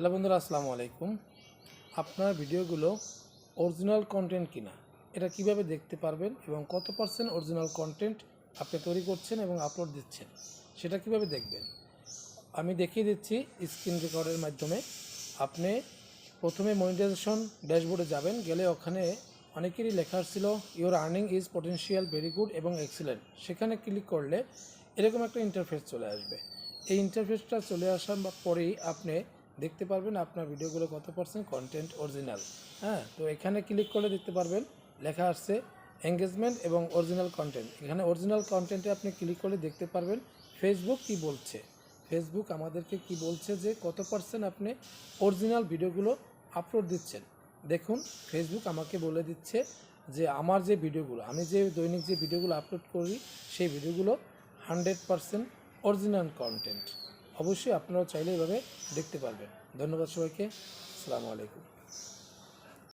Hello বন্ধুরা, আসসালামু আলাইকুম। আপনার ভিডিওগুলো অরিজিনাল কন্টেন্ট কিনা এটা কিভাবে দেখতে পারবেন এবং কত পার্সেন্ট অরিজিনাল কন্টেন্ট আপনি তৈরি করছেন এবং আপলোড দিচ্ছেন সেটা কিভাবে দেখবেন আমি দেখিয়ে দিচ্ছি স্ক্রিন রেকর্ডের মাধ্যমে। আপনি প্রথমে মনিটাইজেশন ড্যাশবোর্ডে যাবেন, গেলে ওখানে অনেকেরই লেখা ছিল your earning is potential very good এবং এক্সিলেন্ট। সেখানে ক্লিক করলে এরকম একটা ইন্টারফেস চলে আসবে। এই ইন্টারফেসটা চলে আসার পরেই আপনি দেখতে পারবেন আপনার ভিডিওগুলো কত পার্সেন্ট কন্টেন্ট অরিজিনাল। তো এখানে ক্লিক করলে দেখতে পারবেন লেখা আসছে এঙ্গেজমেন্ট এবং অরিজিনাল কন্টেন্ট। এখানে অরিজিনাল কন্টেন্টে আপনি ক্লিক করলে দেখতে পারবেন ফেসবুক কি বলছে। ফেসবুক আমাদেরকে কি বলছে যে কত পার্সেন্ট আপনি অরিজিনাল ভিডিওগুলো আপলোড দিচ্ছেন। দেখুন, ফেসবুক আমাকে বলে দিচ্ছে যে আমার যে ভিডিওগুলো, আমি যে দৈনিক যে ভিডিওগুলো আপলোড করি সেই ভিডিওগুলো 100% অরিজিনাল কন্টেন্ট। অবশ্যই আপনারাও চাইলে এভাবে দেখতে পারবেন। ধন্যবাদ সবাইকে। আসসালামু আলাইকুম।